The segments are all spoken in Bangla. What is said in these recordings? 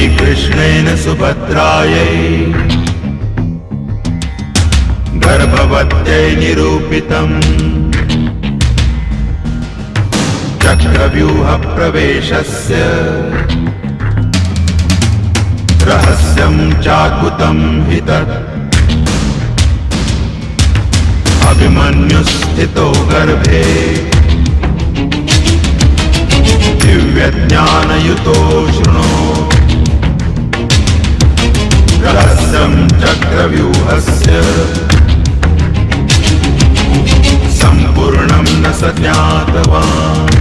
श्रीकृष्णेन सुभद्रायै गर्भवत्यै निरूपितम् चक्रव्यूहप्रवेशस्य रहस्यं चाद्भुतं हि तत् अभिमन्युस्थितो गर्भे दिव्यज्ञानयुतो शृणु रहस्यं चक्रव्यूहस्य सम्पूर्णं न स ज्ञातवान्।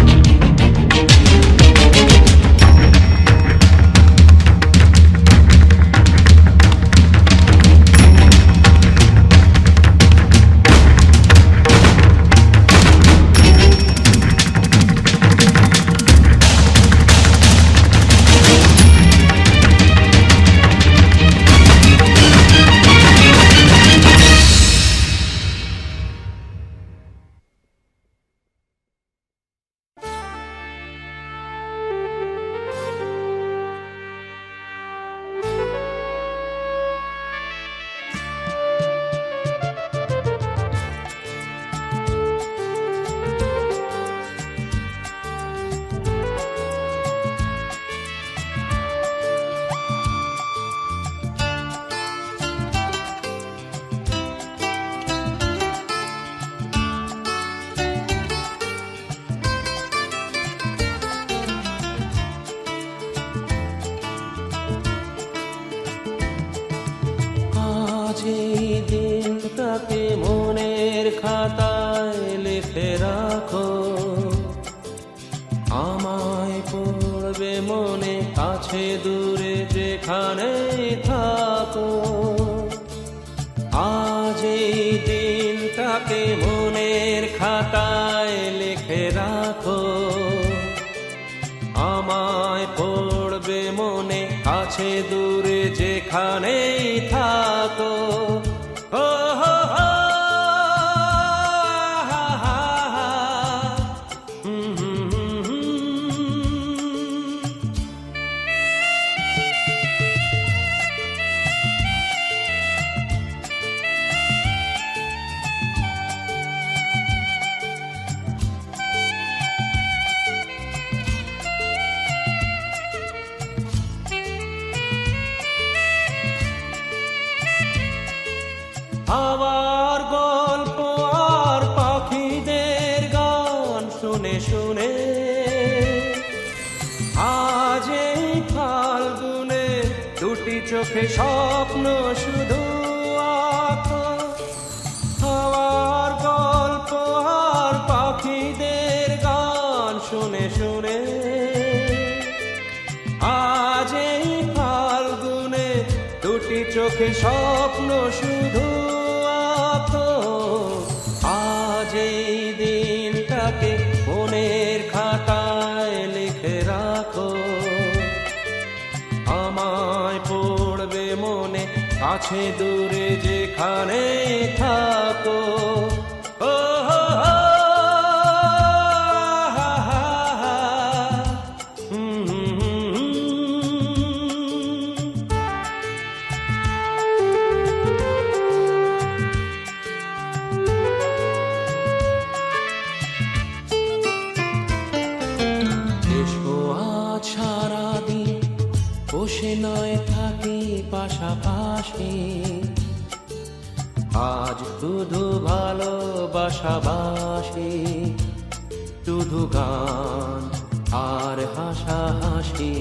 দিনটাকে মনের খাতায় লিখে রাখো, আমায় পড়বে মনে কাছে দূরে যেখানে থাকো। আজ এই দিনটাকে মনের খাতায় লিখে রাখো, আমায় পড়বে মনে কাছে দূরে যেখানেই থাকো। আবার গল্প আর পাখিদের গান শুনে শুনে আজ এই ফাল্গুনে দুটি চোখে স্বপ্ন শুধু আঁকো। আবার গল্প আর পাখিদের গান শুনে শুনে আজ এই ফাল্গুনে দুটি চোখে স্বপ্ন শুধু আঁকো। আজ এই দিনটাকে মনের খাতায় লিখে রাখো, আমায় পড়বে মনে কাছে দূরে যেখানে থাকো। সারাদিন বসে নয় থাকি পাশাপাশি, আজ শুধু ভালোবাসাবাসি, শুধু গান আর হাসাহাসি।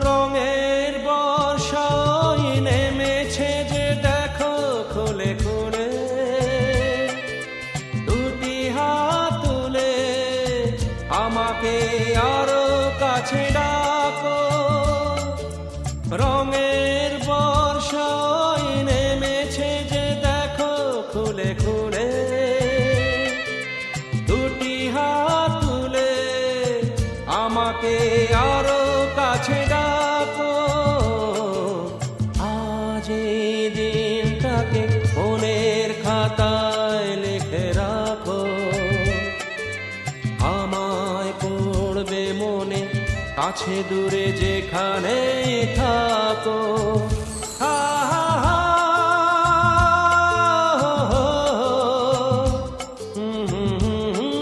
রঙের বর্ষায় নেমেছে যে দেখো খুলে খুলে, দুটি হাত তুলে আমাকে আরো কাছে ডাকো। রঙের বর্ষায় নেমেছে যে দেখো খুলে খুলে, দুটি হাত তুলে আমাকে আমাকে আরো কাছে ডাকো। আজ এই দিনটাকে মনের খাতায় লিখে রাখো, আমায় পড়বে মনে কাছে দূরে যেখানে থাকো। হা হা হা, হুম হুম হুম হুম।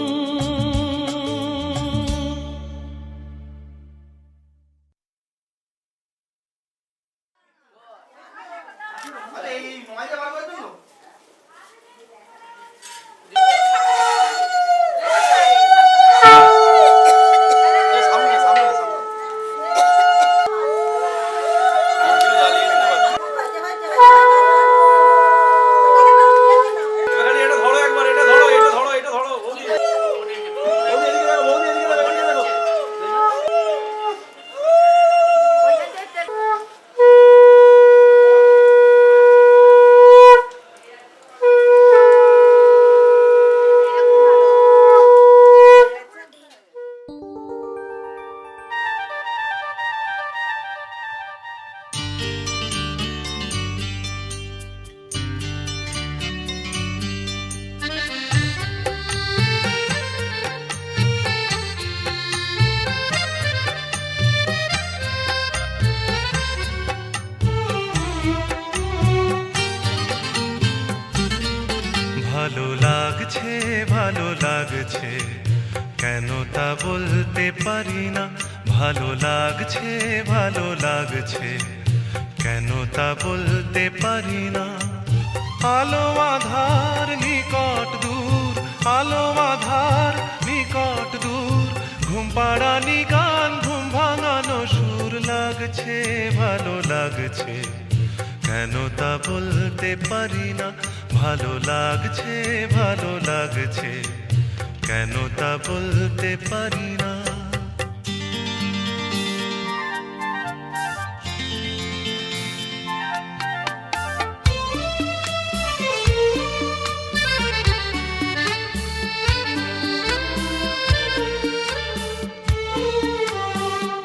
ভালো লাগছে ভালো লাগছে কেন তা বলতে পারি না। ভালো লাগছে ভালো লাগছে কেন তা বলতে পারি না। আলো আধার নিকট দূর, আলো আধার নিকট দূর, ঘুম পাড়ানি গান ঘুম ভাঙানো সুর লাগছে ভালো লাগছে কেন তা বলতে পারি না। ভালো লাগছে ভালো লাগছে কেন তা বলতে পারি না।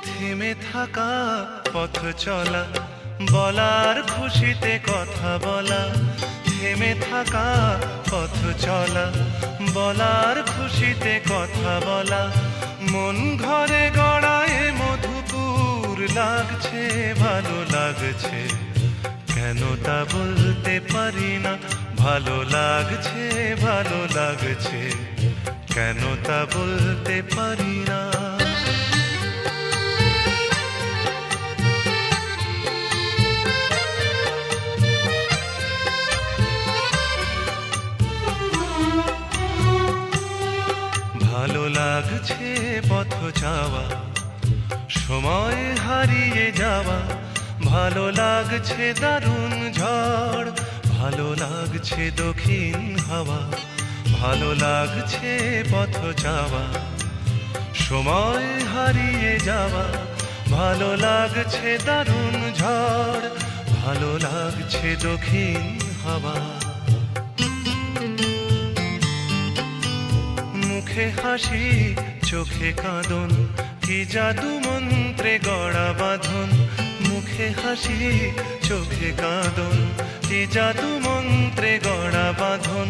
থেমে থাকা পথ চলা, বলার খুশিতে কথা বলা। থেমে থাকা পথ চলা, বলার খুশিতে কথা বলা। মন ঘরে গড়ায় মধুপুর লাগছে ভালো লাগছে কেন তা বলতে পারি না। ভালো লাগছে ভালো লাগছে কেন তা বলতে পারি না। ভালো লাগছে পথ যাওয়া, সময় হারিয়ে যাওয়া। ভালো লাগছে দারুণ ঝড়, ভালো লাগছে দক্ষিণ হাওয়া। ভালো লাগছে পথ যাওয়া, সময় হারিয়ে যাওয়া। ভালো লাগছে দারুণ ঝড়, ভালো লাগছে দক্ষিণ হাওয়া। মুখে হাসি চোখে কাঁদন, কি জাদু মন্ত্রে গড়া বাঁধন। মুখে হাসি চোখে কাঁদন, কি জাদু মন্ত্রে গড়া বাঁধন।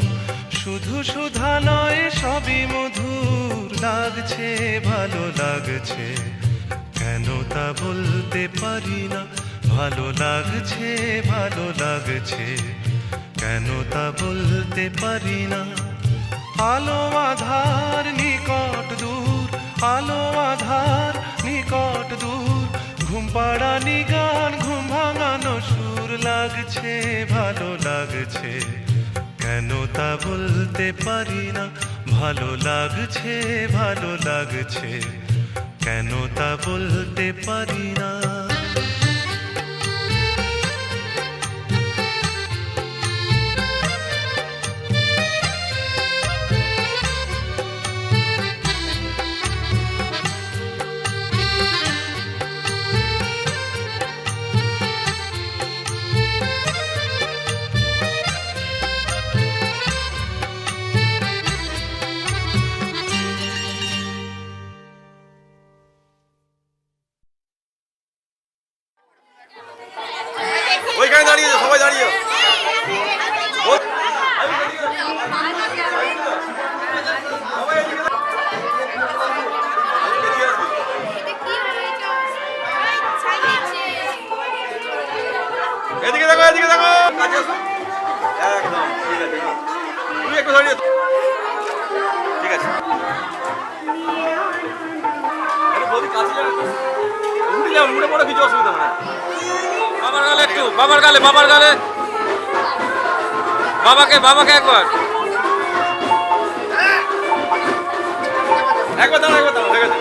শুধু সুধা নয় সবই মধুর লাগছে ভালো লাগছে কেন তা বলতে পারি না। ভালো লাগছে ভালো লাগছে কেন তা বলতে পারি না। আলো আধার নিকট দূর, আলো আধার নিকট দূর, ঘুম পাড়ানি গান ঘুম ভাঙানো সুর লাগছে ভালো লাগছে কেন তা বলতে পারি না। ভালো লাগছে ভালো লাগছে কেন তা বলতে পারি না। লাইনে দাঁড়িয়ে যাও, সবাই দাঁড়িয়ে যাও। এদিকে দেখো, এদিকে দেখো, কাছে আসো। একদম ঠিক আছে, হ্যাঁ। তুমি একটু দাঁড়িয়ে, ঠিক আছে। আরে বৌদি কাছে যাবে তো, উঠে যাও, উঠে পড়ো, কিছু অসুবিধা হবে না। বাবার গালে একটু, বাবার গালে, বাবার গালে, বাবাকে, বাবাকে একবার। একবার দাঁড়াও, একবার দাঁড়াও, ঠিক আছে।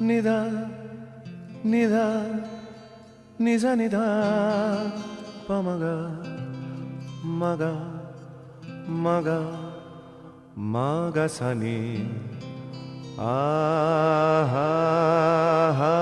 নিদা নিদা নিজা নিদা পমগা মগা মগা মগা সানি আহা হা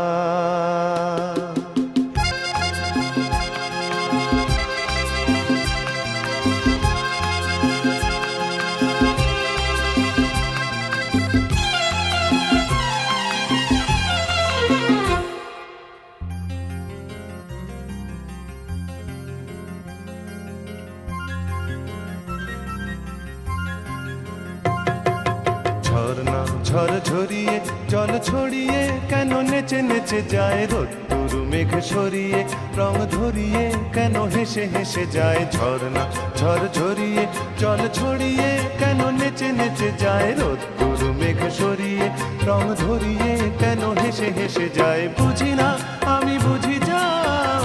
ঝর্ণা ঝড় ঝরিয়ে জল ছড়িয়ে কেন নেচে নেচে যায় রোদ্দুর মেঘ সরিয়ে রং ধরিয়ে কেন হেসে হেসে যায় ঝর্ণা ঝড় ঝরিয়ে জল ছড়িয়ে কেন নেচে নেচে যায় রোদ্দুর মেঘ সরিয়ে রং ধরিয়ে কেন হেসে হেসে যায় বুঝি না আমি বুঝি যা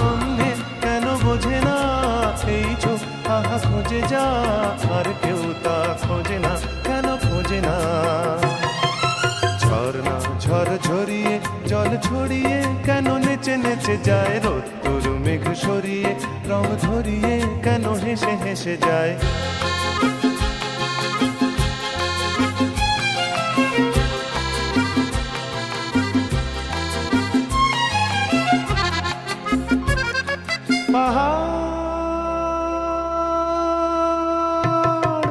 অন্যে কেন বোঝে না এই চোখ আহা খোঁজে যা আর কেউ তা খোঁজে না কেন খোঁজে না ঝর্ণা ঝড় ঝরিয়ে জল ছড়িয়ে কেন নেচে নেচে যায় রোদ্দুর মেঘ সরিয়ে রং ধরিয়ে কেন হেসে হেসে যায় পাহাড়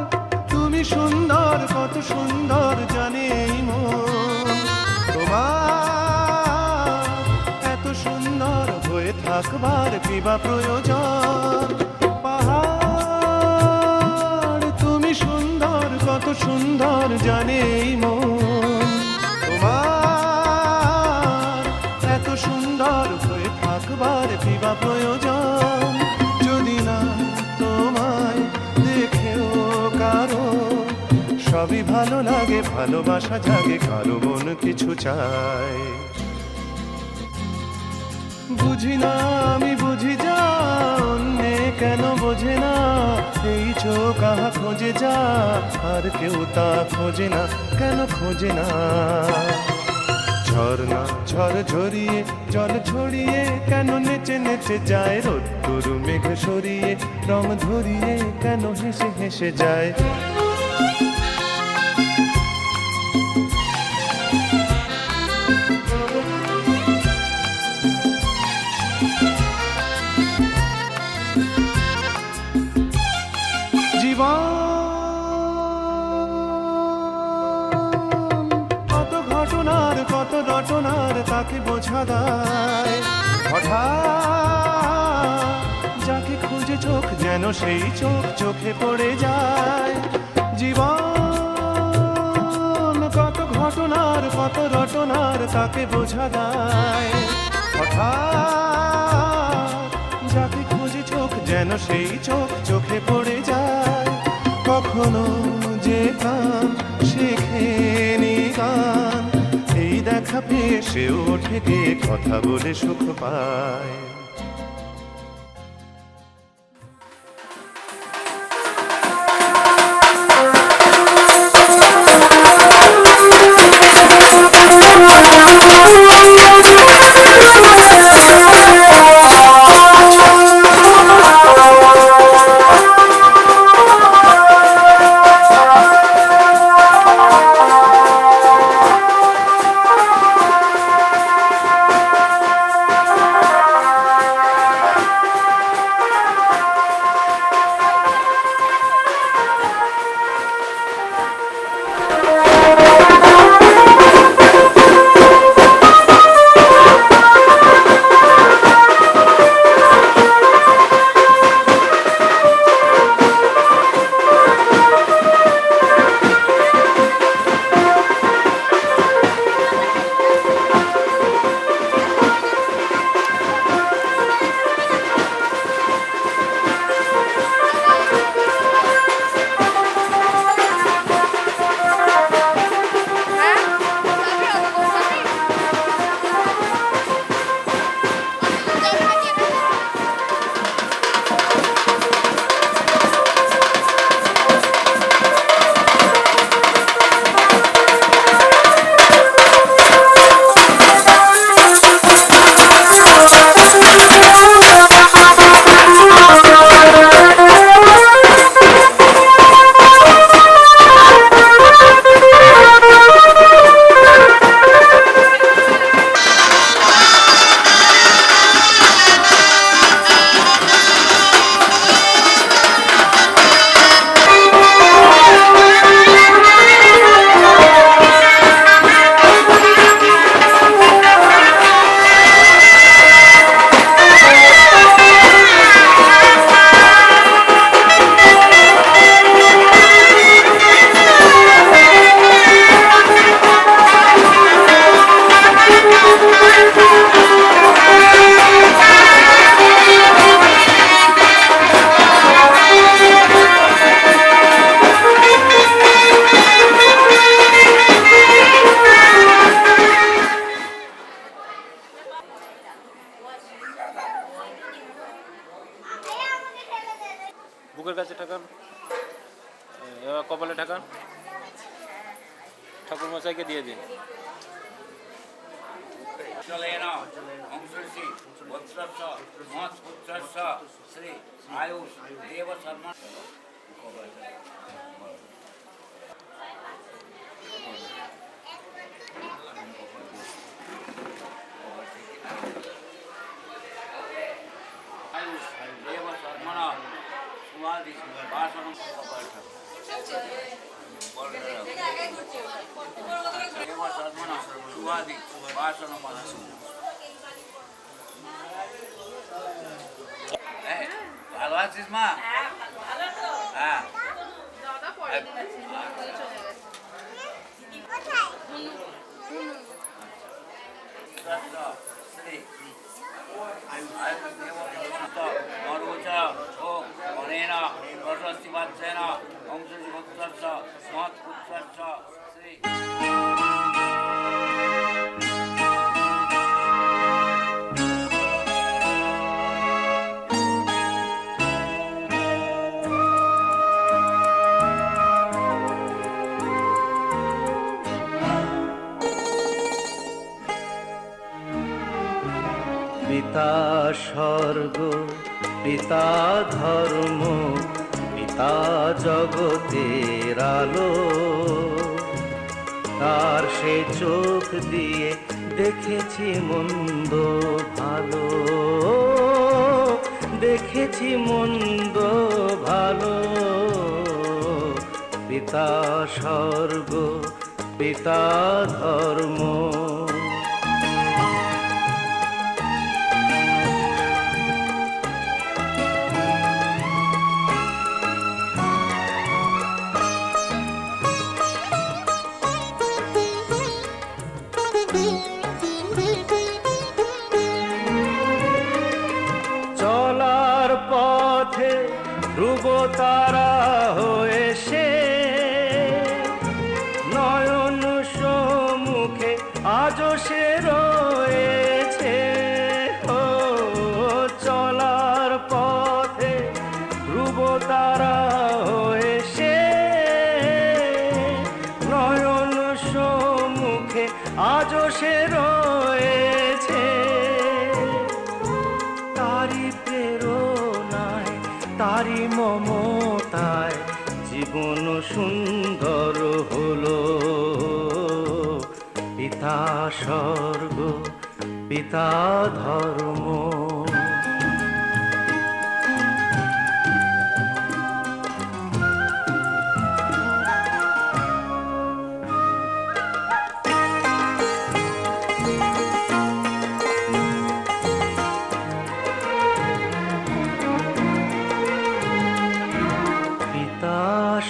তুমি সুন্দর কত সুন্দর জানে এই মন তোমার এত সুন্দর হয়ে থাকবার কি বা প্রয়োজন পাহাড় তুমি সুন্দর কত সুন্দর জানে এই মন তোমার এত সুন্দর হয়ে থাকবার কি বা প্রয়োজন যদি না তোমায় দেখেও কারো সবই ভালো লাগে ভালোবাসা জাগে কারো মন কিছু চায় বুঝি না আমি বুঝি যা অন্যে কেন বোঝে না এই চোখ আহা খোঁজে যা আর কেউ তা খোঁজে না কেন খোঁজে না ঝর্ণা ঝড় ঝরিয়ে জল ছড়িয়ে কেন নেচে নেচে যায় রোদ্দুর মেঘ সরিয়ে রং ধরিয়ে কেন হেসে হেসে যায় জীবন কত ঘটনার কত রটনার তাকে বোঝা দায় হঠাৎ যাকে খুঁজে চোখ যেন সেই চোখ চোখে পড়ে যায় জীবন কত ঘটনার কত রটনার তাকে বোঝা দায় হঠাৎ যাকে খুঁজে চোখ যেন সেই চোখ চোখে পড়ে যায় কখনো যে কান শেখেনি গান এই দেখা পেয়ে সেও ওঠে গিয়ে কথা বলে সুখ পায় চলেন অংশী বৎসস্য মৎ পুত্রস্য শ্রী আয়ুষ দেব শর্মা আয়ুষ দেব শর্মণ সুয়াদি বাসন দেব শর্মণ সুয়াদি বাসন ভালো আছিস মা? হ্যাঁ শ্রী মরুচ ও অনেন প্রশস্তিবাচ্যেন অংশীভূতস্য মৎপুত্রস্য শ্রী পিতা স্বর্গ পিতা ধর্ম পিতা জগতের আলো, তার সে চোখ দিয়ে দেখেছি মন্দ ভালো, দেখেছি মন্দ ভালো। পিতা স্বর্গ পিতা ধর্ম। চলার পথে ধ্রুব তারা হয়ে সে নয়ন সম্মুখে আজও সে রয়েছে। ও চলার পথে ধ্রুব তারা হয়ে সে নয়ন সম্মুখে আজও সে রয়েছে। তারি প্রেরণায় তারি মমতায় জীবন সুন্দর হলো। পিতা স্বর্গ পিতা ধর্ম।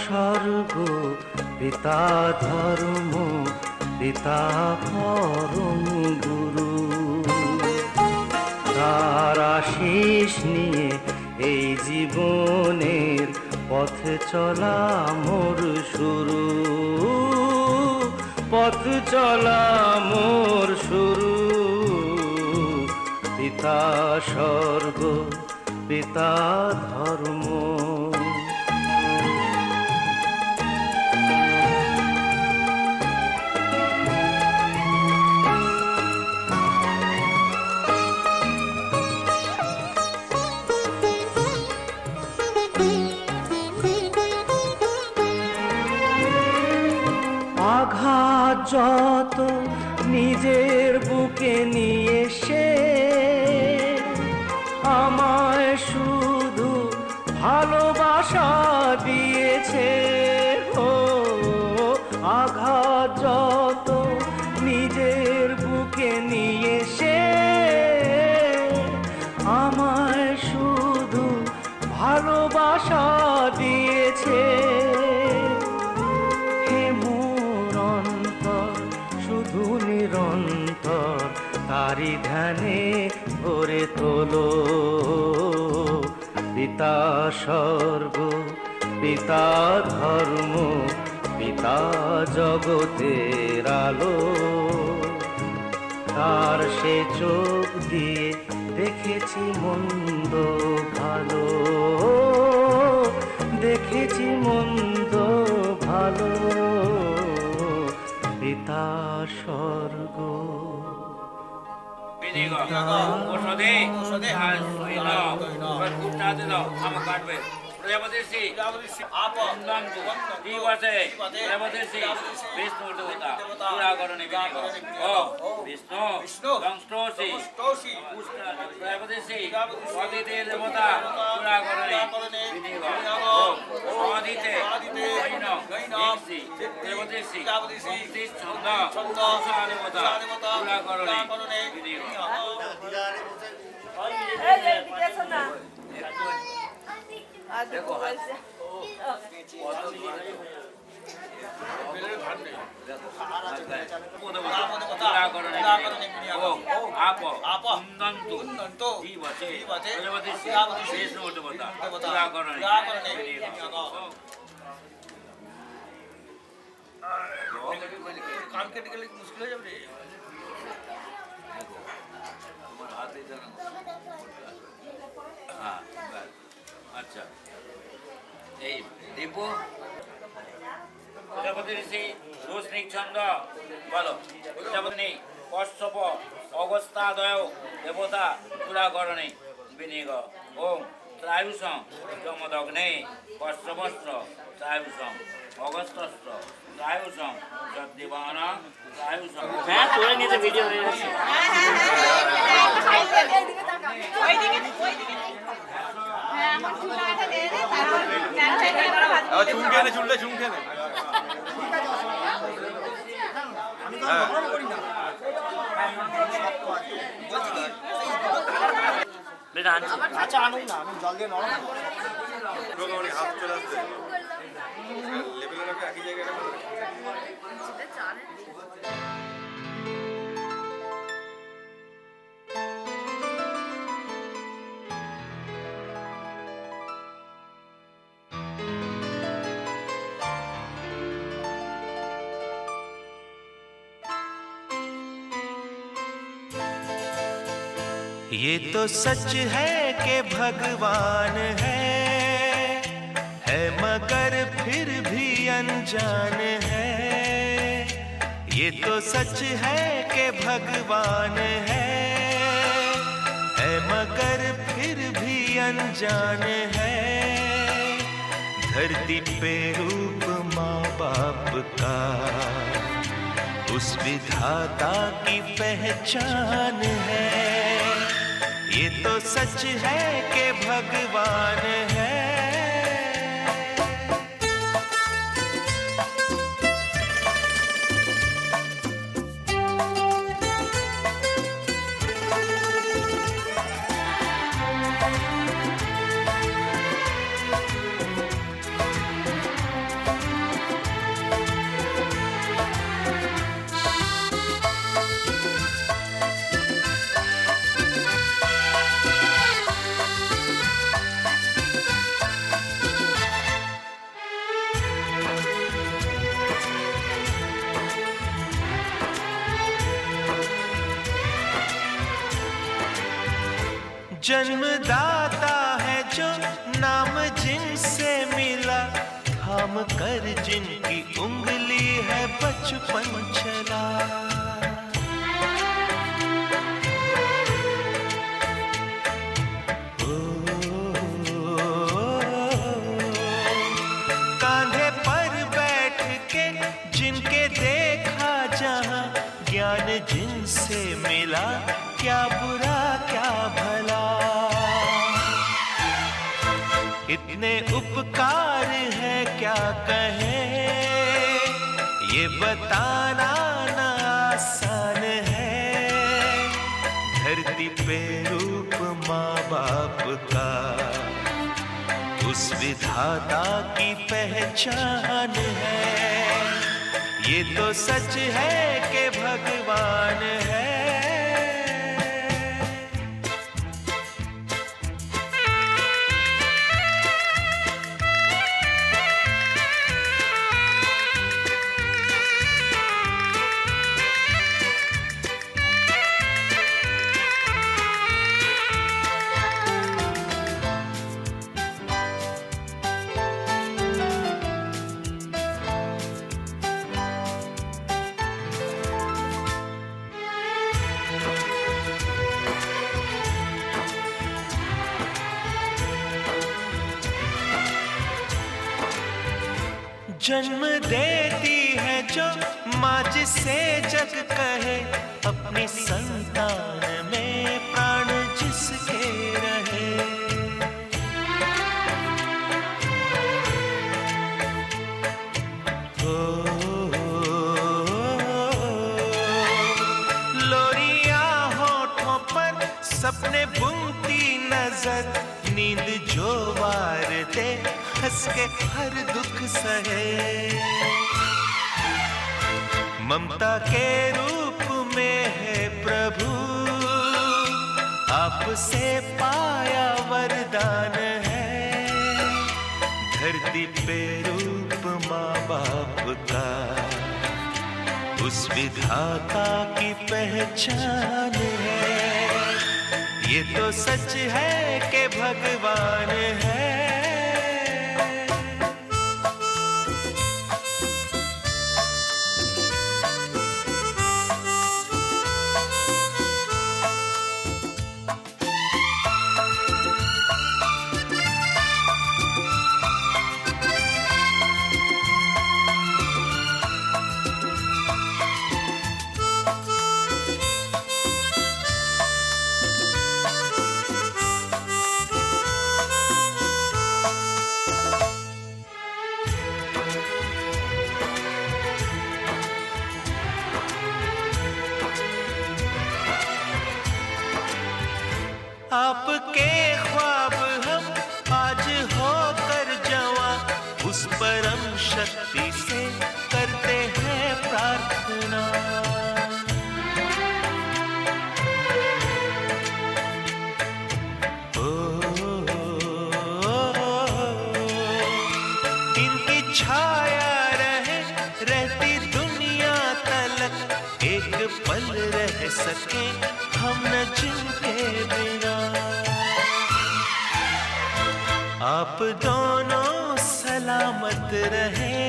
স্বর্গ পিতা ধর্ম পিতা পরম গুরু, তার আশিস নিয়ে এই জীবনের পথ চলা মোর শুরু, পথ চলা মোর শুরু। পিতা স্বর্গ পিতা ধর্ম। আঘাত যত নিজের বুকে নিয়ে সে আমায় শুধু ভালোবাসা দিয়েছে। ও আঘাত যত নিজের বুকে নিয়ে সে আমায় শুধু ভালোবাসা দিয়েছে। শুধু নিরন্তর তারি ধ্যানে ভরে তোলো। পিতা স্বর্গ পিতা ধর্ম পিতা জগতের আলো, তার সে চোখ দিয়ে দেখেছি মন্দ ভালো, দেখেছি মন্দ ভালো। পিতা স্বর্গ বিনিগ ওষধে আর সৈন কুটাতে দাও আম কাটবে প্রজাপতি শ্রী বন্দন্তু দিবসে প্রজাপতি শ্রী বিষ্ণু দেবতা পুরাকরণে বিনিগ ও বিষ্ণু দংষ্টৌষি প্রজাপতি শ্রী অদিতে দেবতা পুরাকরণে বিনিগ ও অদিতে গৈন ইংসি প্রজাপতি শ্রী অংশি ছন্দ দেবতা পুরাকরণে বিনিগ কান কেটে গেলে মুশকিল হয়ে যাবে রে আচ্ছা এই দীপু প্রজাপতি ঋষি রোশনিক ছন্দ বলো প্রজাপতি কশ্যপ অগস্তাদয় দেবতা পুরাকরণে বিনিগ ওম ত্রায়ুষম যমদগ্নে কশ্যপস্য ত্রায়ুষম অগস্তস্য ত্রায়ুষম যদ্দিবান ত্রায়ুষম হ্যাঁ তোরে নিতে ভিডিও হয়ে গেছে চুলটা চুমকে নে আচ্ছা আনুন না আমি জল দিয়ে নরম হাত চলে আসছে লেভেলের একই জায়গায় ये तो सच है कि भगवान है मगर फिर भी अनजान है। ये तो सच है कि भगवान है मगर फिर भी अनजान है। धरती पे रूप माँ बाप का उस विधाता की पहचान है। ये तो सच है कि भगवान है। जन्मदाता है जो नाम जिनसे मिला, थाम कर जिनकी उंगली है बचपन चला। कांधे पर बैठ के जिनके देखा जहां, ज्ञान जिनसे मिला क्या बुरा क्या भला। इतने उपकार है क्या कहें, ये बताना ना आसान है। धरती पे रूप माँ बाप का उस विधाता की पहचान है। ये तो सच है कि भगवान है। जन्म देती है जो माँ जिसे जग कहे, अपनी संतान में प्राण जिसके रहे। लोरिया होठों पर सपने बुनती नजर, नींद जो वार दे हंस के हर दुख सहे। ममता के रूप में है प्रभु, आपसे पाया वरदान है। धरती पे रूप माँ बाप का, उस विधाता की पहचान है। ये तो सच है कि भगवान है। आपके ख्वाब हम आज होकर जवां, उस परम शक्ति से करते हैं प्रार्थना। इनकी छाया रहे रहती दुनिया तलक, एक पल रह सके हम न जिनके बिना। आप दोनों सलामत रहे,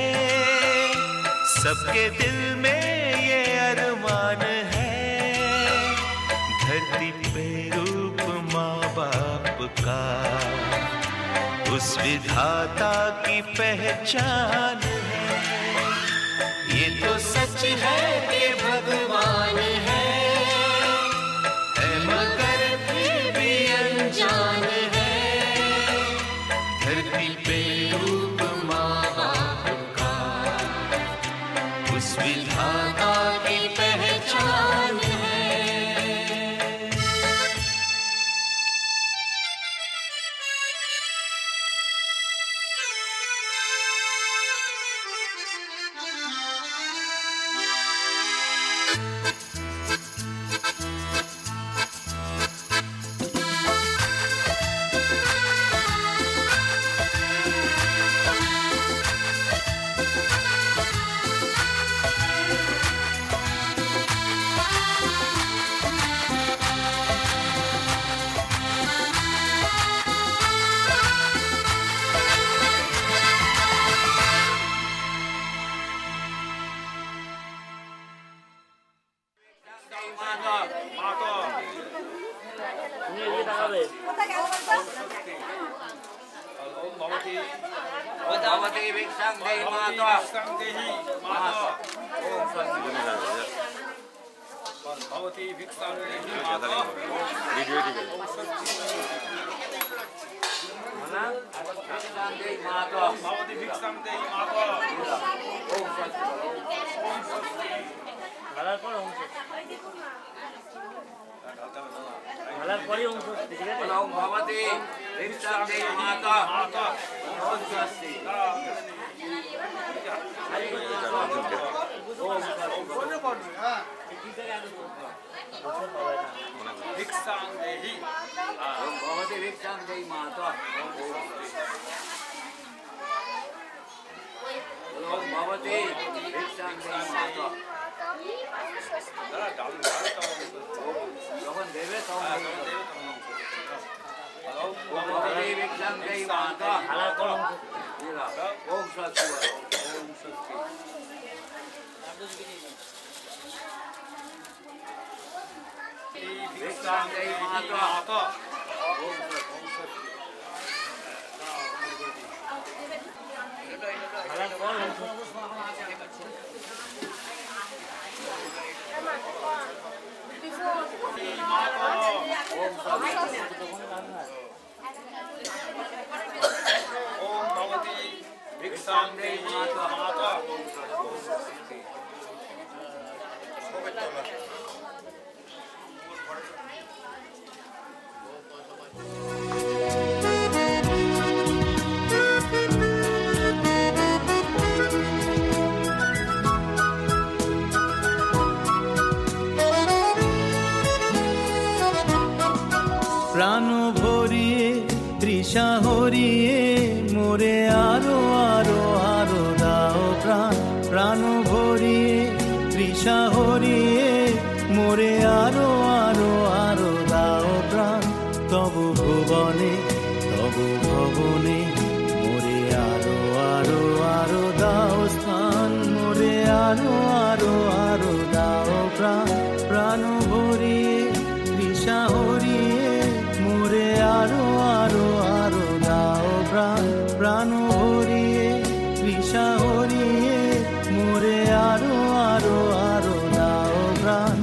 सबके दिल में ये अरमान है। धरती पे रूप माँ बाप का, उस विधाता की पहचान है। ये तो सच है कि भगवान है मगर फिर भी अनजान है। धरती पे रूप माँ बाप का, उस विधाता की पहचान है। তুমি এদিকে তাকাবে। भगवती भिक्षां देहि माता। भगवती भिक्षां देहि माता। भिक्षां देहि माता। भगवती भिक्षां देहि माता। ओम शांति। ঢালার পর অংশ, ঢালার পরই অংশ, ঠিক আছে? ओम भगवती भिक्षां देहि माता। ओम शांति। भिक्षां देहि। ओम भगवती भिक्षां देहि माता। ओम भगवती भिक्षां देहि माता। যখন দেবে তখন ভগবতী भिक्षां देहि माता। ঢালার পর অংশ। ओम शांति। ओम शांति। भिक्षां देहि माता। ओम शांति। ঢালার পর অংশ ओम भगवती भिक्षां देहि माता প্রাণ ভরিয়ে তৃষা হরিয়ে মোরে আরো আরো আরো দাও প্রাণ প্রাণ ভরিয়ে তৃষা হরিয়ে মোরে আরো আরো আরো দাও প্রাণ তবু ভুবনে তবু ভবনে মোরে আরো আরো আরো দাও স্থান মোরে আরো আরো আরো দাও প্রাণ প্রাণ ভরিয়ে তৃষা হরিয়ে মোরে আরো আরো আরো দাও প্রাণ প্রাণ ভরিয়ে তৃষা হরিয়ে মোরে আরো আরো আরো দাও প্রাণ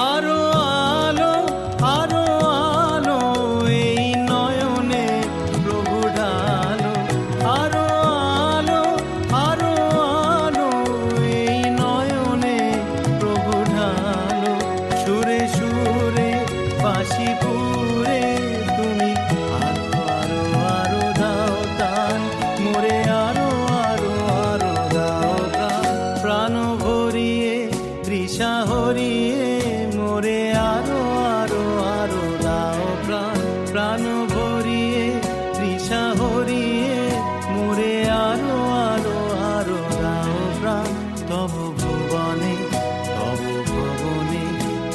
আরো আলো আরো আলো এই নয়নে প্রভু ঢালো আরো আলো আরো আলো এই নয়নে প্রভু ঢালো সুরে সুরে বাঁশি পুরে তুমি আরো আরো আরো দাও তান মোরে আরো আরো আরো দাও প্রাণ প্রাণ ভরিয়ে তৃষা হরিয়ে মোরে আরো আরো আরো দাও প্রাণ প্রাণ ভরিয়ে তৃষা হরিয়ে মোরে আরো আরো আরো দাও প্রাণ তব ভুবনে তব ভবনে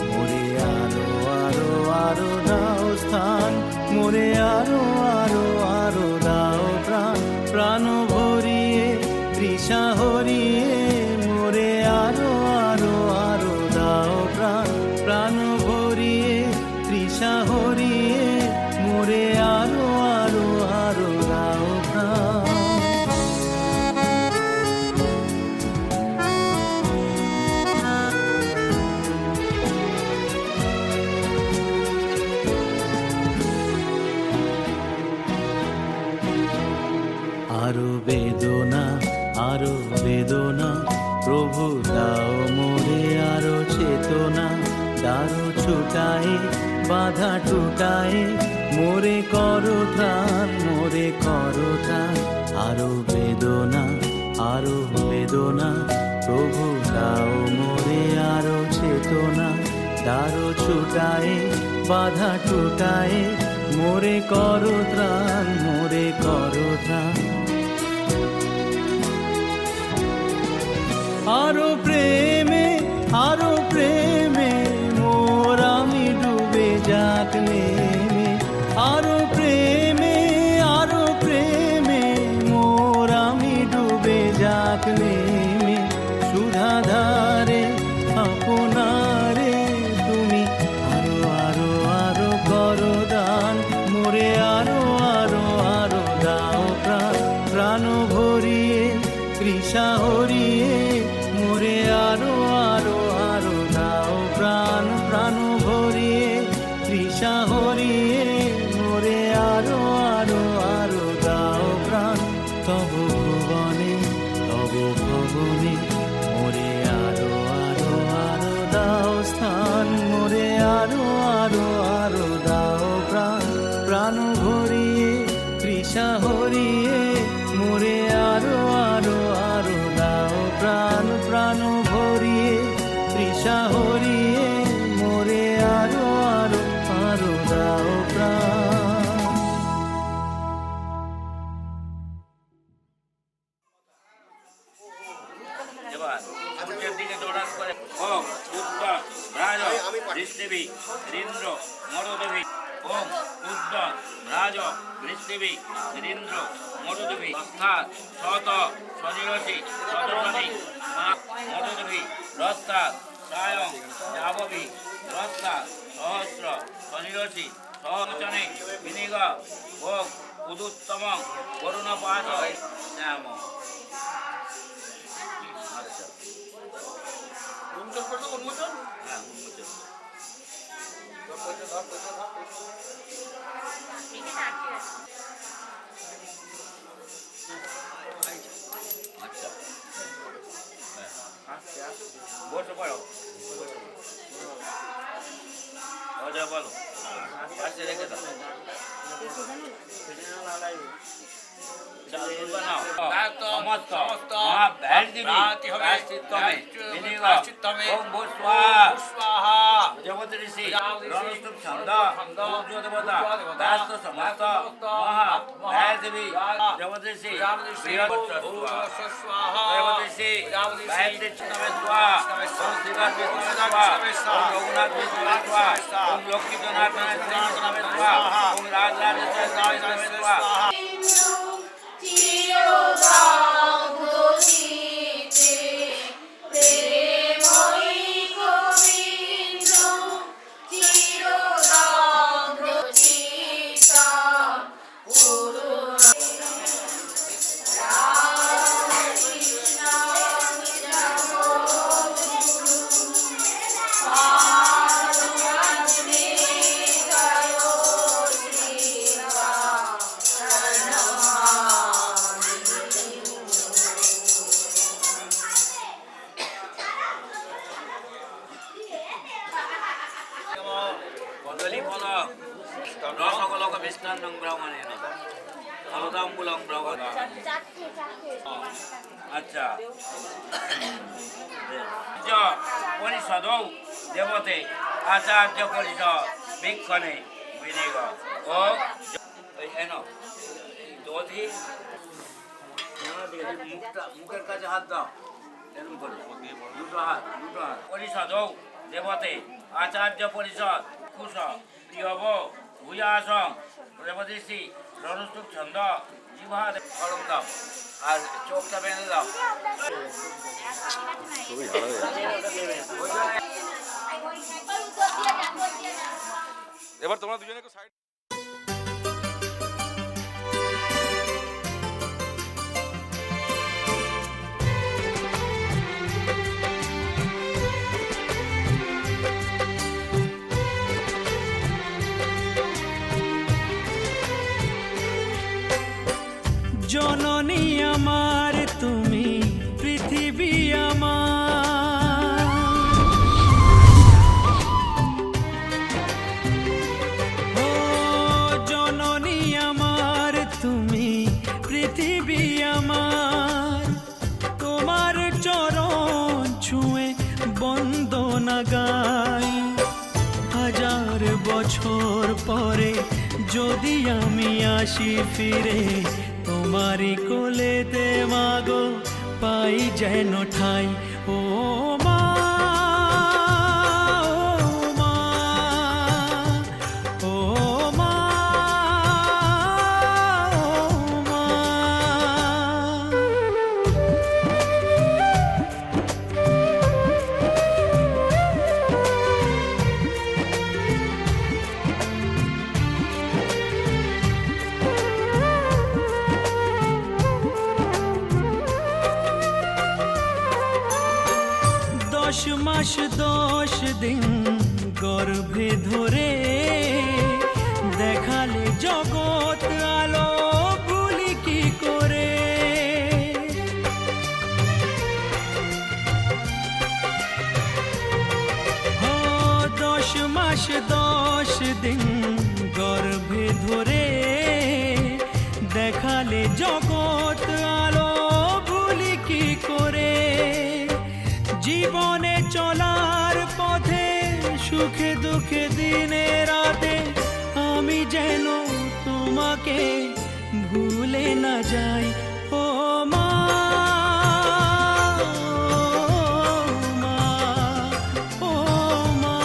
মোরে আরো আরো আরো দাও স্থান মোরে আরো আরো আরো দাও প্রাণ প্রাণ ভরিয়ে তৃষা হরিয়ে মোরে আরো আরো আরো দাও প্রাণ প্রাণ ভরিয়ে তৃষা হরিয়ে মোরে আরো আরো আরো দাও প্রাণ আরো বেদনা আরো বেদনা প্রভু দাও মোরে আরো চেতনা দারো ছুটায়ে বাধা টুটায়ে মোরে করো ত্রাণ মোরে করো ত্রাণ আরো বেদনা প্রভু দাও মোরে আরো চেতনা দারো ছুটায়ে বাধা টুটায়ে মোরে করো ত্রাণ মোরে করো ত্রাণ আরো প্রেমে মোর আমি ডুবে যাক নেমে আরো প্রেমে মোর আমি ডুবে যাক নেমে সুধাধারে আপনারে তুমি আরো আরো আরো করো দান মোরে আরো আরো আরো দাও প্রাণ প্রাণ ভরিয়ে তৃষা হরিয়ে মোরে আরো আরো আরো দাও প্রাণ প্রাণ ভরিয়ে তৃষা হরিয়ে মোরে আরো আরো আরো দাও প্রাণ তব ভুবনে তব ভবনে মোরে আরো আরো আরো দাও স্থান মোরে আরো আরো আরো দাও প্রাণ প্রাণ ভরিয়ে তৃষা হরিয়ে মোরে আরো আরো আরো দাও প্রাণ প্রাণ ভরিয়ে তৃষা হরিয়ে মোরে আরো আরো আরো দাও প্রাণ এবার সূর্যের দিকে দৌড়ান করে ওম উদ্গত রাজ ঋষদেবী ইন্দ্র মরদেবী ওম উদ্গত রাজ রাজ বৃষ্টিবি বীরেন্দ্র মরুদেবী অস্থাৎ শত শনিরসি শতশনি মরুদেবী রস্তাৎ সায়ং যাববি রস্তাৎ সহস্র শনিরসি সহচনে বিনিগ ভোগ উদুত্তম করুণপাঠ শ্যাম। আচ্ছা উন্মোচন করছো উন্মোচন হ্যাঁ উন্মোচন। আচ্ছা বসে পড়ো অজয় বলো পাশে রেখে দাও সমস্ত মহাব্যাধিমে জগত ঋষি রণস্তূপ ছন্দ দেবতা ব্যস্ত সমস্ত মহাব্যাধিমী জগত ঋষি জগত ঋষি গায়ত্রী চিত্তমে স্বাহা ওম শ্রীকার বিষ্ণুমে স্বাহা ওম রঘুনাথ বিষ্ণুমে স্বাহা ওম লক্ষ্মী জনার্দনে শ্রীকৃষ্ণমে স্বাহা ওম রাজরাজেশ্বর স্বামে স্বাহা। রসকলক মিষ্টান্নং ব্রাহ্মণেন ফলদাম্বুলং ব্রাহ্মণ। আচ্ছা পরিষদ দেবতে আচার্য পরিষদ বীক্ষণে বিনিগ ও এনো দধি মুখের কাছে হাত দাও এরকম করে দুটো হাত পরিষদ দেবতে আচার্য পরিষদ কুশ প্রিয়ব ভূয়াসং রেবদেশি রণস্তূপ ছন্দ জিহ্বা গরম দাও আর চোখটা বেঁধে দাও। এবার তোমরা দুজনে একটু সাইড জননী আমার তুমি পৃথিবী আমার ও জননী আমার তুমি পৃথিবী আমার তোমার চরণ ছুঁয়ে বন্দনা গাই হাজার বছর পরে যদি আমি আসি ফিরে তোমারি কোলেতে মাগো পাই যেন ঠাই ও মা ও মা ও মা। দশ মাস 10 দিন গর্ভে ধরে দেখালে জগৎ আলো ভুলি কি করে ও 10 মাস 10 দিন গর্ভে ধরে দেখালে জগৎ আলো ভুলি কি করে জীবনে চলার পথে সুখে দুঃখে দিনে রাতে আমি যেন তোমাকে ভুলে না যাই ও মা ও মা।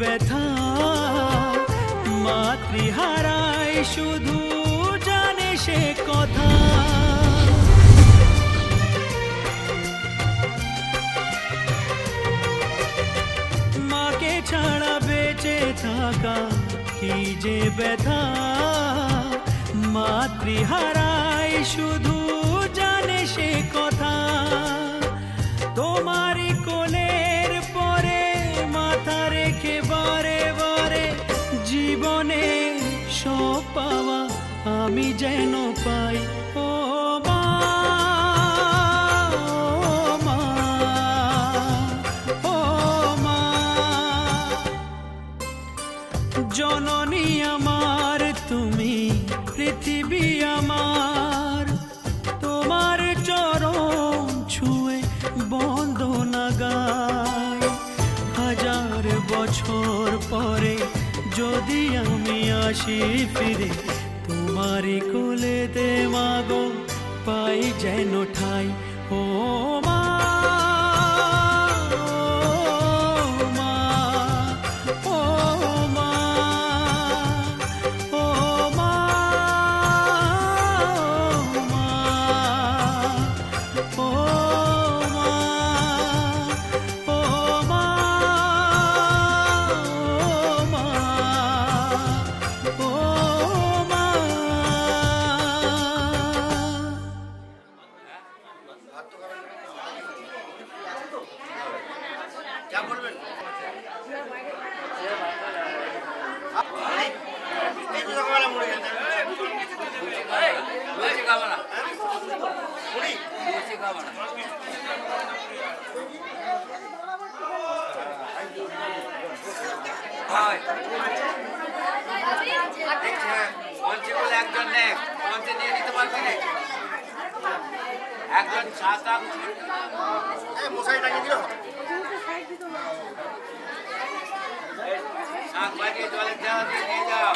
ব্যথা মাতৃহারায় শুধু জানে সে কথা। মাকে ছাড়া বেঁচে থাকা কি যে ব্যথা মাতৃহারায় শুধু জানে সে কথা। তোমারই কোলের পরে মাথা রেখে বারে বারে জীবনে সব পাওয়া আমি যেন পাই। ও মা, ও মা, ও মা, জননী আমার তুমি পৃথিবী আমার, তোমার চরণ ছুঁয়ে বন্দনা গাই। হাজার বছর পরে যদি আমি আসি ফিরে তোমারই কোলেতে মাগো পাই যেন ঠাই। ও মা, ও মা, ও মা, ও মা, ও মা, ও মা, ও মা। क्या बोलবেন? এই তো সকালে মুড়ি খেতে। লুচি খাবো না। মুড়ি? লুচি খাবো না। হয়। দেখছেন, মঞ্চে বলে একজন নেই, মঞ্চে নিয়ে নিতে পারবি না। একজন ছাতা মশাই টাঙিয়ে দিও। শাক বাজিয়ে জলের দেওয়া দিয়ে নিয়ে যাও।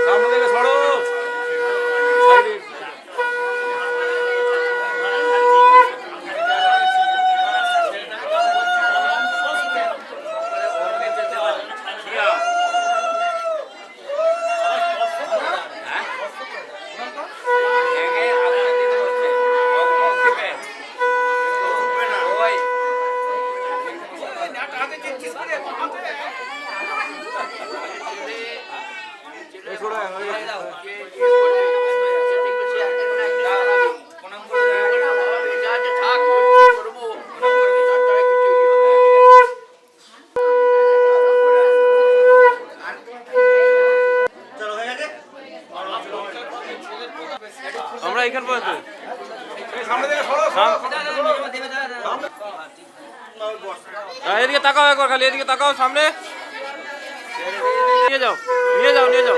সামনে থেকে সরো। সাইডে। আমরা এখান পর্যন্ত সামনে থেকে সরো। এদিকে তাকাও একবার, খালি এদিকে তাকাও, সামনে নিয়ে যাও, নিয়ে যাও, নিয়ে যাও।